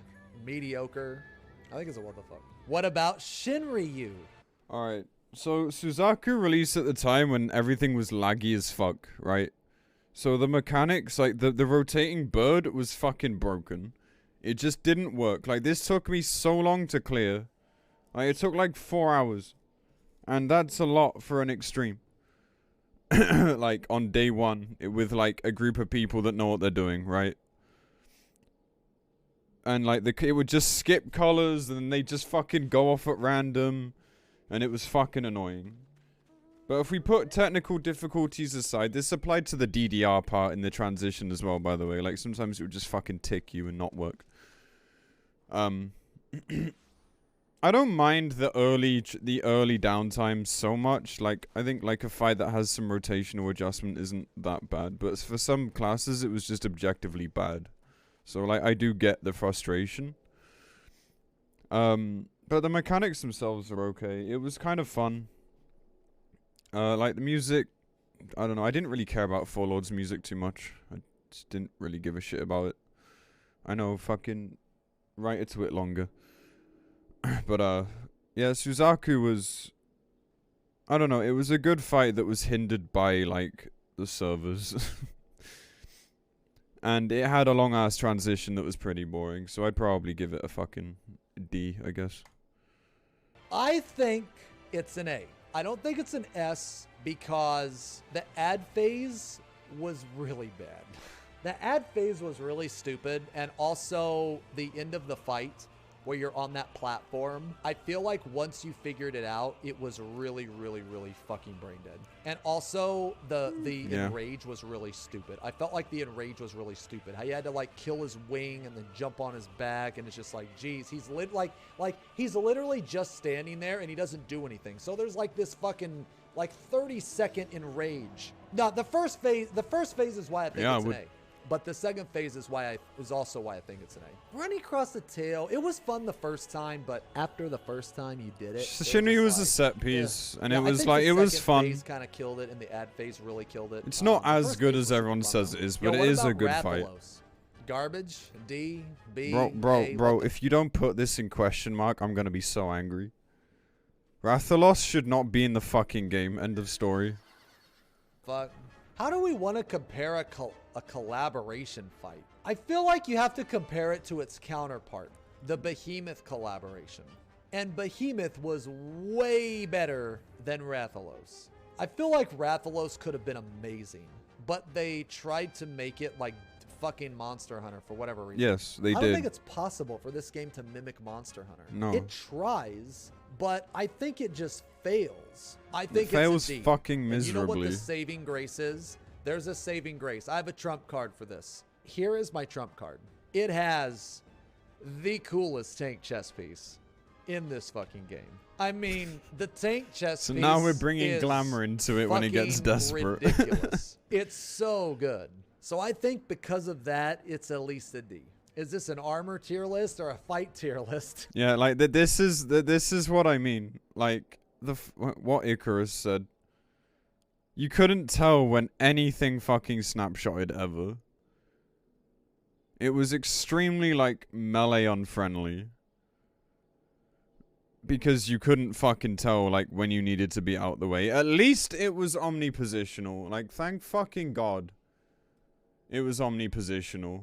mediocre. I think it's a what the fuck. What about Shinryu? Alright, so Suzaku released at the time when everything was laggy as fuck, right? So the mechanics, like the rotating bird was fucking broken. It just didn't work. Like, this took me so long to clear. Like, it took like 4 hours. And that's a lot for an extreme. Like, on day one, with like a group of people that know what they're doing, right? And like, it would just skip colors, and they just fucking go off at random. And it was fucking annoying. But if we put technical difficulties aside, this applied to the DDR part in the transition as well, by the way. Like, sometimes it would just fucking tick you and not work. I don't mind the early downtime so much. Like, I think like a fight that has some rotational adjustment isn't that bad. But for some classes, it was just objectively bad. So like, I do get the frustration. But the mechanics themselves are okay. It was kind of fun. Like the music, I don't know. I didn't really care about Four Lords music too much. I just didn't really give a shit about it. I know, fucking write it a bit longer. But yeah, Suzaku was, I don't know. It was a good fight that was hindered by like the servers. And it had a long ass transition that was pretty boring. So I'd probably give it a fucking D, I guess. I think it's an A. I don't think it's an S because the ad phase was really bad. The ad phase was really stupid, and also the end of the fight where you're on that platform. I feel like once you figured it out, it was really, really, really fucking brain dead. And also the enrage was really stupid. I felt like the enrage was really stupid. How you had to like kill his wing and then jump on his back, and it's just like, geez, he's he's literally just standing there and he doesn't do anything. So there's like this fucking like 30-second enrage. No, the first phase is why I think it's an A. But the second phase is also why I think it's an A. Running across the tail, it was fun the first time, but after the first time you did it, Shinryu was a set piece, and it was like, it was fun. The second phase kind of killed it, and the ad phase really killed it. It's not as good as everyone says it is, but it is a good fight. Garbage? D? B? Bro, if you don't put this in question mark, I'm gonna be so angry. Rathalos should not be in the fucking game. End of story. Fuck. How do we want to compare a collaboration fight? I feel like you have to compare it to its counterpart, the Behemoth collaboration. And Behemoth was way better than Rathalos. I feel like Rathalos could have been amazing, but they tried to make it like fucking Monster Hunter for whatever reason. Yes, they did. I don't think it's possible for this game to mimic Monster Hunter. No. It tries, but I think it just fails. I think it fails it's a D. fucking miserably. And you know what the saving grace is? There's a saving grace. I have a trump card for this. Here is my trump card. It has the coolest tank chess piece in this fucking game. I mean, the tank chess piece. So now we're bringing glamour into it when it gets desperate. Ridiculous. It's so good. So I think because of that, it's at least a D. Is this an armor tier list or a fight tier list? Yeah, like this is what I mean. Like what Icarus said. You couldn't tell when anything fucking snapshotted ever. It was extremely like melee unfriendly. because you couldn't fucking tell, like, when you needed to be out the way. At least it was omnipositional. Like, thank fucking God. It was omnipositional.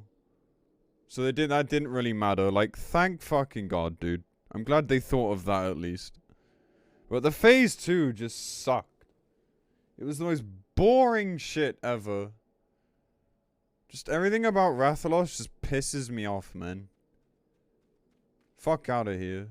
So that didn't really matter. Like, thank fucking God, dude. I'm glad they thought of that at least. But the phase 2 just sucked. It was the most boring shit ever. Just everything about Rathalos just pisses me off, man. Fuck out of here.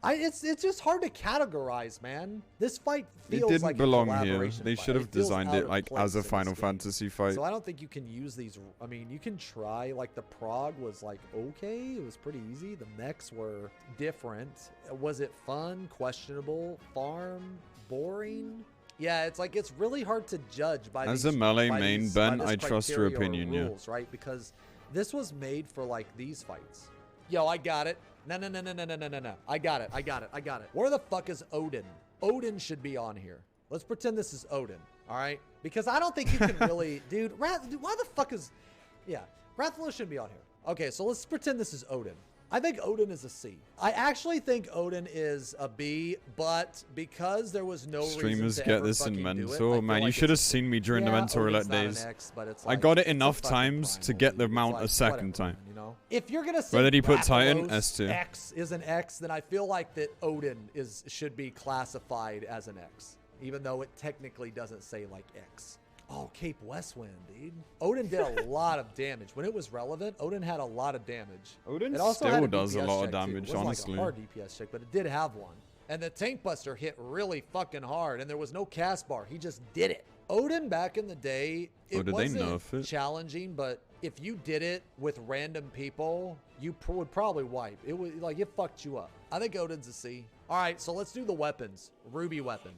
It's just hard to categorize, man. This fight feels It didn't like belong a here. collaboration They fight. should have It feels designed out it of like place as a in this Final game. Fantasy fight. So I don't think you can use these. I mean, you can try. Like the prog was like okay, it was pretty easy. The mechs were different. Was it fun? Questionable. Farm? Boring? Yeah, it's like it's really hard to judge by As these, a melee by main, these, Ben, by this I trust your criteria or opinion, yeah. rules, right? Because this was made for like these fights. Yo, I got it. No. I got it. Where the fuck is Odin? Odin should be on here. Let's pretend this is Odin, all right? Because I don't think you can really, dude, why the fuck is, yeah, Rathalos shouldn't be on here. Okay, so let's pretend this is Odin. I think Odin is a C. I actually think Odin is a B, but because there was no Streamers reason to get ever this in fucking do it, I mentor, feel man. You like should have it's- seen me during the yeah, mentor Odin's roulette not an days. X, but it's I like, got it it's a enough fucking times to primal get the lead. It's mount like, a second whatever, time. man, you know? If you're gonna say Whether he put Titan, Rathalos S2. X is an X, then I feel like that Odin should be classified as an X, even though it technically doesn't say like X. Oh, Cape Westwind, dude. Odin did a lot of damage. When it was relevant, Odin had a lot of damage. Odin It also still had a does a DPS lot of check, too. damage, It wasn't honestly. like a hard DPS check, but it did have one. And the Tank Buster hit really fucking hard, and there was no cast bar. He just did it. Odin back in the day, it did they wasn't nerf it? challenging, but if you did it with random people, you would probably wipe. It was like it fucked you up. I think Odin's a C. All right, so let's do the weapons. Ruby weapon.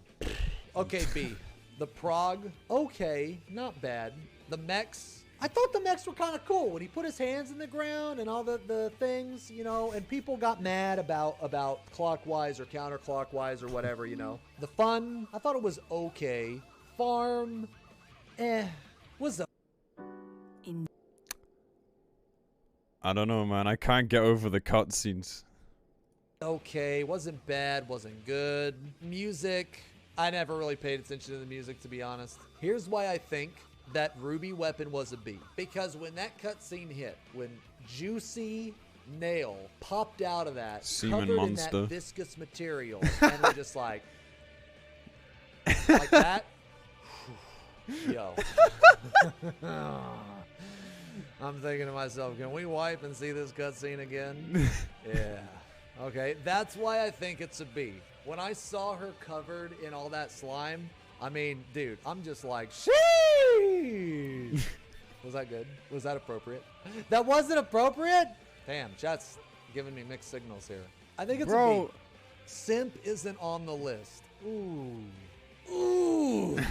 Okay, B. The prog, okay, not bad. The mechs, I thought the mechs were kind of cool when he put his hands in the ground and all the things, you know, and people got mad about clockwise or counterclockwise or whatever, you know. The fun, I thought it was okay. Farm, was the I don't know, man. I can't get over the cutscenes. okay, wasn't bad, wasn't good. Music, I never really paid attention to the music, to be honest. Here's why I think that Ruby weapon was a B. Because when that cutscene hit, when Juicy Nail popped out of that, Semen covered monster. in that viscous material, and we're just like that. Yo. I'm thinking to myself, can we wipe and see this cutscene again? Yeah. Okay, that's why I think it's a B. When I saw her covered in all that slime, I mean, dude, I'm just like, sheesh. Was that good? Was that appropriate? That wasn't appropriate? Damn, chat's giving me mixed signals here. I think it's a B. Simp isn't on the list. Ooh,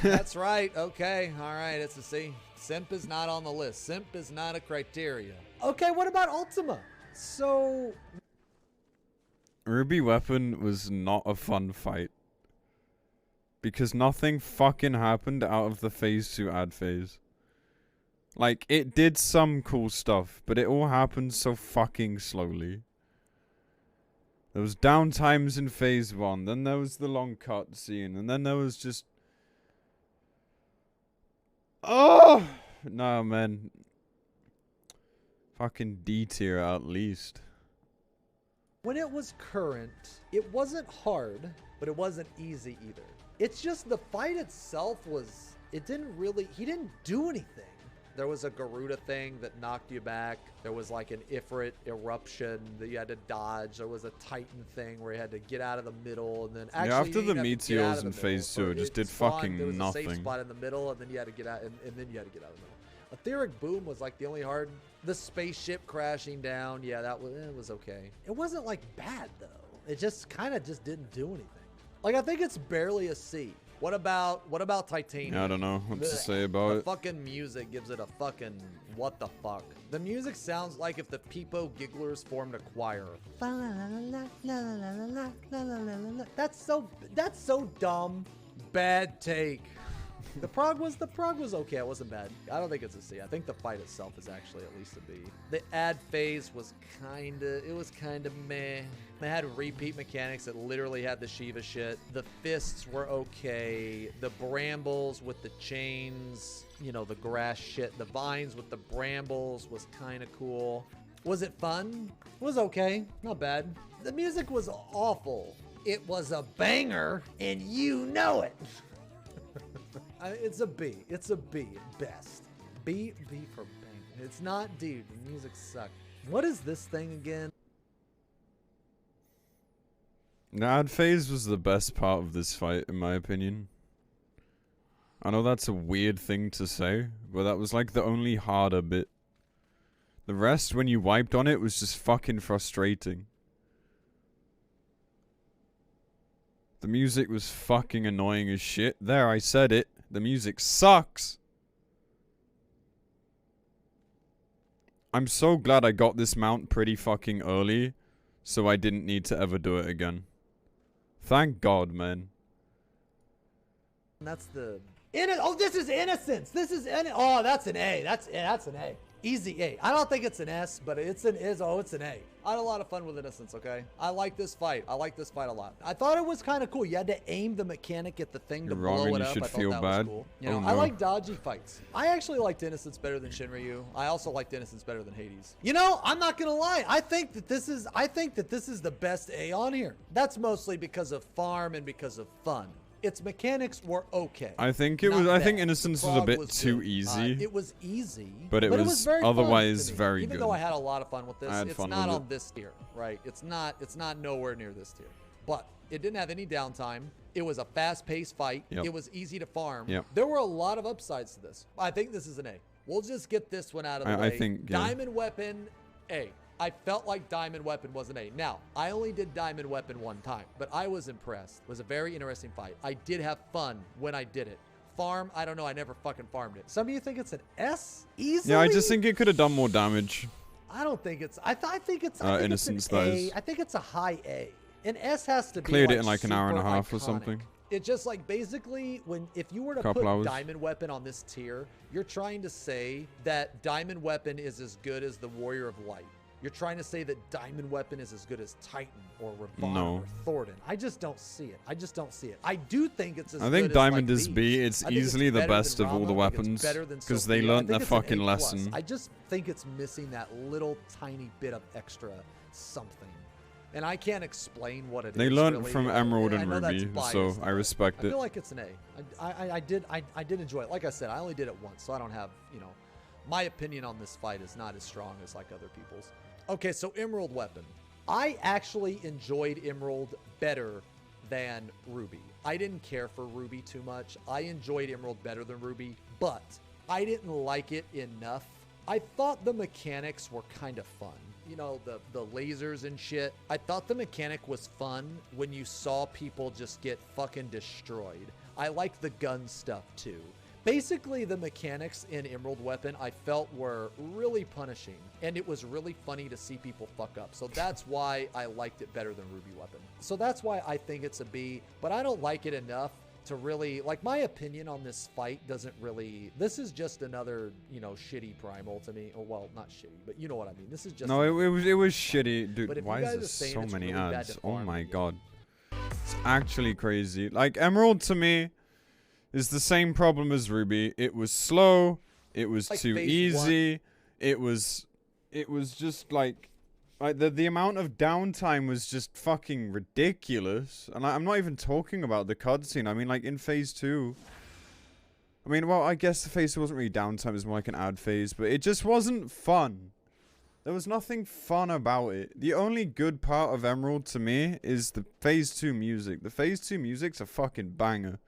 that's right. Okay, all right, it's a C. Simp is not on the list. Simp is not a criteria. Okay, what about Ultima? So Ruby weapon was not a fun fight. Because nothing fucking happened out of the phase 2 ad phase. Like, it did some cool stuff, but it all happened so fucking slowly. There was downtimes in phase 1, then there was the long cutscene, and then there was just... Oh! No, man. Fucking D tier at least. when it was current, it wasn't hard, but it wasn't easy either. It's just the fight itself was, it didn't really, he didn't do anything. There was a Garuda thing that knocked you back. There was like an Ifrit eruption that you had to dodge. There was a Titan thing where you had to get out of the middle and then actually Yeah, after you the didn't have to get out meteors of in the phase middle. 2, it just did spawned, fucking there was a safe nothing. spot in the middle and then you had to get out and then you had to get out of the middle. Etheric Boom was like the only hard. The spaceship crashing down, yeah, that was, it was okay. It wasn't like bad though. It just kind of just didn't do anything. Like I think it's barely a C. What about Titanium? Yeah, I don't know what to Blech. say about The it. fucking music gives it a fucking what the fuck. The music sounds like if the Peepo Gigglers formed a choir. That's so dumb. Bad take. The prog was okay. It wasn't bad. I don't think it's a C. I think the fight itself is actually at least a B. The ad phase was kinda meh. They had repeat mechanics that literally had the Shiva shit. The fists were okay. The brambles with the chains, you know, the grass shit. The vines with the brambles was kind of cool. Was it fun? It was okay. Not bad. The music was awful. It was a banger, and you know it. It's a B. It's a B at best. B for banger. It's not D. The music sucked. What is this thing again? The ad phase was the best part of this fight, in my opinion. I know that's a weird thing to say, but that was like the only harder bit. The rest, when you wiped on it, was just fucking frustrating. The music was fucking annoying as shit. There, I said it. The music sucks. I'm so glad I got this mount pretty fucking early, so I didn't need to ever do it again. Thank God, man. That's the... Oh, this is Innocence. This is... Oh, that's an A. That's an A. Easy A. I don't think it's an S, but it's an A. I had a lot of fun with Innocence, okay? I like this fight. I like this fight a lot. I thought it was kind of cool. You had to aim the mechanic at the thing to blow it up. I thought that was cool. You know, I like dodgy fights. I actually liked Innocence better than Shinryu. I also liked Innocence better than Hades. You know, I'm not gonna lie. I think that this is the best A on here. That's mostly because of farm and because of fun. Its mechanics were okay. I think it was. I think Innocence was a bit too easy. It was easy, but it was very otherwise fun very good. Even though I had a lot of fun with this, it's fun not with on this tier, right? It's not nowhere near this tier. But it didn't have any downtime. It was a fast-paced fight. Yep. It was easy to farm. Yep. There were a lot of upsides to this. I think this is an A. We'll just get this one out of the way. I think yeah. Diamond Weapon, A. I felt like Diamond Weapon was an A. Now, I only did Diamond Weapon one time, but I was impressed. It was a very interesting fight. I did have fun when I did it. Farm, I don't know. I never fucking farmed it. Some of you think it's an S? Easily? Yeah, I just think it could have done more damage. I don't think it's... I think it's Innocence, an A. I think it's a high A. An S has to be Cleared like it in like an hour and a half iconic. or something. It's just like basically if you were to Couple put hours. Diamond Weapon on this tier, you're trying to say that Diamond Weapon is as good as the Warrior of Light. You're trying to say that Diamond Weapon is as good as Titan or Ravana or Thornton. I just don't see it. I do think it's as good as, I think Diamond like, is B. It's easily the best of all the weapons because they learned their fucking lesson. I just think it's missing that little tiny bit of extra something. And I can't explain what it is. They learned really. from Emerald and I know that's Ruby, biased, so I respect I it. feel like it's an A. I did enjoy it. Like I said, I only did it once, so I don't have, you know, my opinion on this fight is not as strong as like other people's. Okay, so Emerald Weapon. I actually enjoyed Emerald better than Ruby. I didn't care for Ruby too much. I enjoyed Emerald better than Ruby, but I didn't like it enough. I thought the mechanics were kind of fun. You know, the lasers and shit. I thought the mechanic was fun when you saw people just get fucking destroyed. I liked the gun stuff too. Basically, the mechanics in Emerald Weapon I felt were really punishing, and it was really funny to see people fuck up. So that's why I liked it better than Ruby Weapon. So that's why I think it's a B, but I don't like it enough to really, like, my opinion on this fight doesn't really, this is just another, you know, shitty Primal to me. Or, well, not shitty, but you know what I mean. This is just... No, it was shitty. But Dude, why is there so many really ads? Oh my god. It's actually crazy. Like, Emerald to me is the same problem as Ruby. It was slow. It was like too easy. It was just like the amount of downtime was just fucking ridiculous. And I'm not even talking about the cutscene. I mean, like in phase 2. I mean, well, I guess the phase 2 wasn't really downtime. It was more like an ad phase, but it just wasn't fun. There was nothing fun about it. The only good part of Emerald to me is the phase 2 music. The phase 2 music's a fucking banger.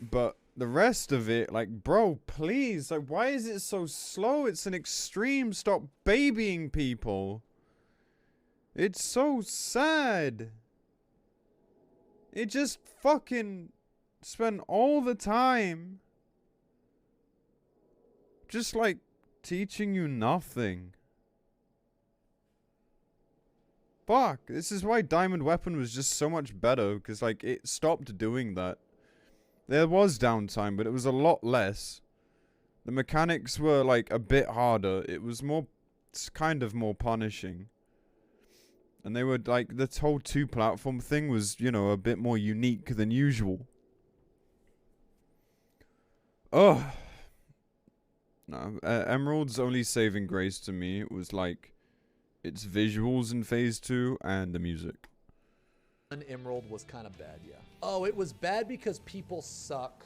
But the rest of it, like, bro, please, like, why is it so slow? It's an extreme. Stop babying people. It's so sad. It just fucking spent all the time just, like, teaching you nothing. Fuck, this is why Diamond Weapon was just so much better, because, like, it stopped doing that. There was downtime, but it was a lot less. The mechanics were like a bit harder. It was more, it's kind of more punishing. And they were like, the whole 2-platform thing was, you know, a bit more unique than usual. Oh. No, Emerald's only saving grace to me was like its visuals in phase 2 and the music. Emerald was kind of bad, yeah. Oh, it was bad because people suck,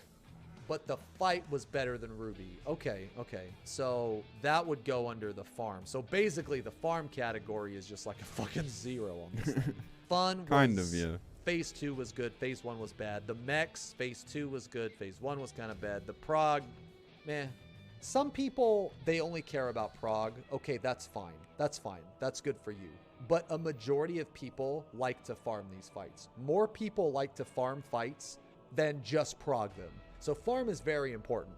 but the fight was better than Ruby. Okay, okay. So that would go under the farm. So basically the farm category is just like a fucking 0 on this thing. Fun was, Kind of, yeah. Phase 2 was good, phase 1 was bad. The mechs, phase 2 was good, phase 1 was kind of bad. The prog, meh. Some people, they only care about prog. Okay, that's fine. That's fine. That's good for you. But a majority of people like to farm these fights. More people like to farm fights than just prog them. So farm is very important.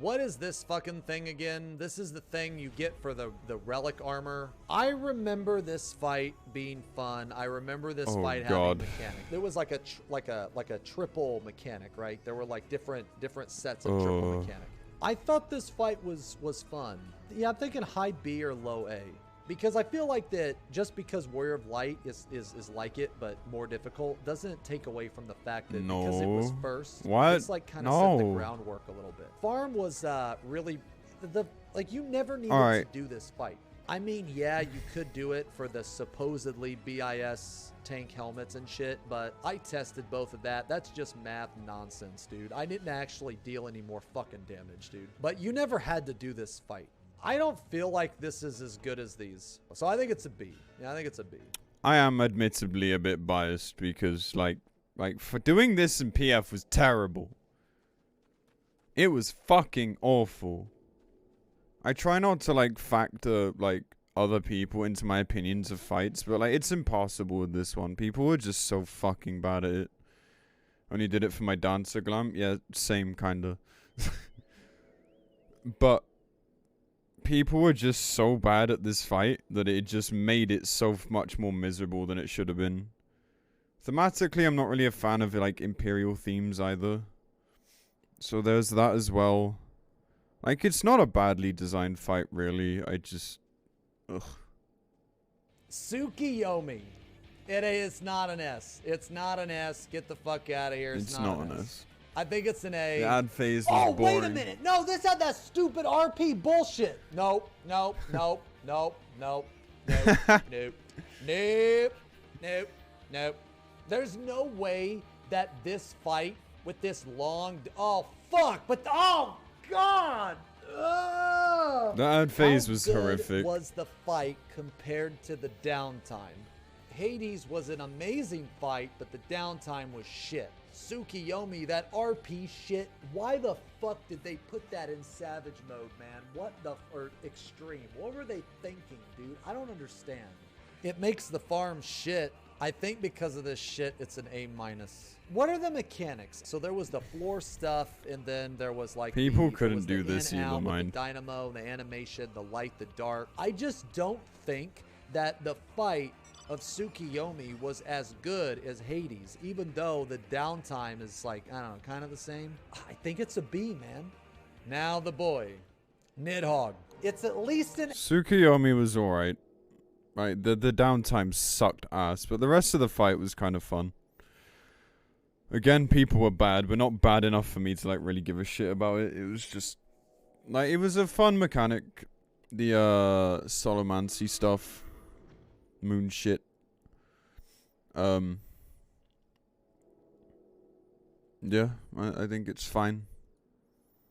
What is this fucking thing again? This is the thing you get for the relic armor. I remember this fight being fun. I remember this fight having mechanic. There was like a triple mechanic, right? There were like different sets of triple mechanic. I thought this fight was fun. Yeah, I'm thinking high B or low A. Because I feel like that just because Warrior of Light is like it, but more difficult, doesn't take away from the fact that because it was first, it's like kind of set the groundwork a little bit. Farm was really, like you never needed to do this fight. I mean, yeah, you could do it for the supposedly BIS tank helmets and shit, but I tested both of that. That's just math nonsense, dude. I didn't actually deal any more fucking damage, dude. But you never had to do this fight. I don't feel like this is as good as these. So I think it's a B. Yeah, I think it's a B. I am admittedly a bit biased because like for doing this in PF was terrible. It was fucking awful. I try not to like factor like other people into my opinions of fights, but like it's impossible with this one. People were just so fucking bad at it. Only did it for my dancer glam. Yeah, same kinda. But people were just so bad at this fight that it just made it so much more miserable than it should have been. Thematically, I'm not really a fan of like Imperial themes either. So there's that as well. Like, it's not a badly designed fight, really. I just... Ugh. Tsukiyomi. It is not an S. It's not an S. Get the fuck out of here. It's not an S. I think it's an A. The ad phase was boring. Wait a minute. No, this had that stupid RP bullshit. Nope. Nope. Nope. Nope. Nope. Nope. Nope. Nope. Nope. Nope. There's no way that this fight with this long... Oh, fuck. But... Oh, God. Ugh. The ad phase was horrific. How good was the fight compared to the downtime? Hades was an amazing fight, but the downtime was shit. Tsukiyomi, that RP shit, why the fuck did they put that in Savage mode, man? What the... Or Extreme. What were they thinking, dude? I don't understand. It makes the farm shit. I think because of this shit, it's an A-. What are the mechanics? So there was the floor stuff, and then there was like... People couldn't do this either, mind. The dynamo, the animation, the light, the dark. I just don't think that the fight of Tsukiyomi was as good as Hades, even though the downtime is like, I don't know, kind of the same. I think it's a B, man. Now the boy, Nidhogg. It's at least an... Tsukiyomi was alright. Right, the downtime sucked ass, but the rest of the fight was kind of fun. Again, people were bad, but not bad enough for me to like really give a shit about it. It was just like, it was a fun mechanic. The Solomancy stuff, moon shit. Yeah, I think it's fine.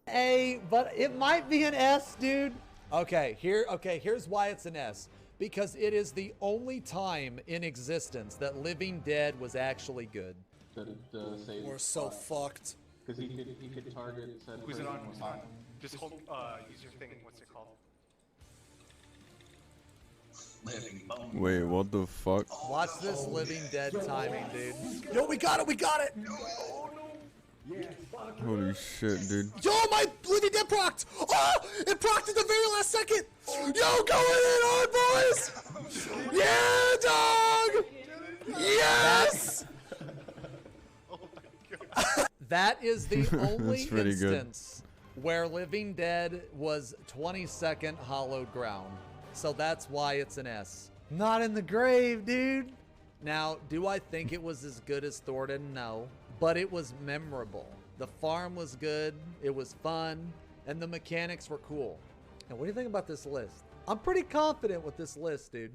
A, but it might be an S, dude. Okay, here's why it's an S. Because it is the only time in existence that Living Dead was actually good. We're so fucked. Because he could target. Who's it on? Who's on? Just hold. Use your thing. What's it called? Wait, what the fuck? Watch this Living Dead timing, dude. Yo, we got it. We got it. Holy shit, dude. Yo, my Living Dead procced. Oh, it procced at the very last second. Yo, going in on, boys. Yeah, dog. Yes. That is the only pretty good. instance where Living Dead was 22nd hollowed ground. So that's why it's an S. Not in the grave, dude. Now, do I think it was as good as Thornton? No. But it was memorable. The farm was good, it was fun, and the mechanics were cool. And what do you think about this list? I'm pretty confident with this list, dude.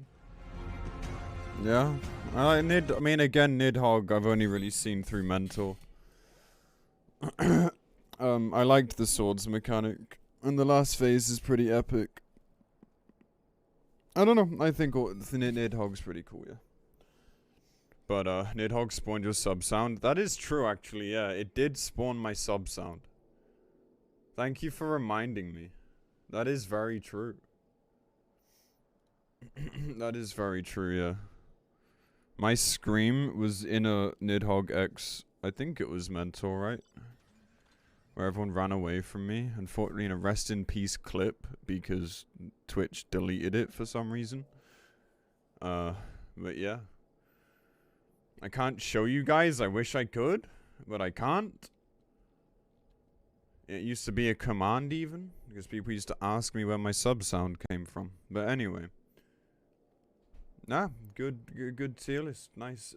Yeah. I mean, again, Nidhogg, I've only really seen through Mentor. I liked the swords mechanic, and the last phase is pretty epic. I don't know, I think Nidhogg's pretty cool, yeah. But, Nidhogg spawned your sub sound. That is true, actually, yeah. It did spawn my sub sound. Thank you for reminding me. That is very true. That is very true, yeah. My scream was in a Nidhogg X, I think it was Mentor, right? Where everyone ran away from me. Unfortunately, in a rest in peace clip, because Twitch deleted it for some reason. But yeah. I can't show you guys, I wish I could, but I can't. It used to be a command even, because people used to ask me where my sub sound came from. But anyway. Nah, good tier list. Nice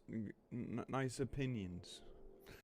opinions.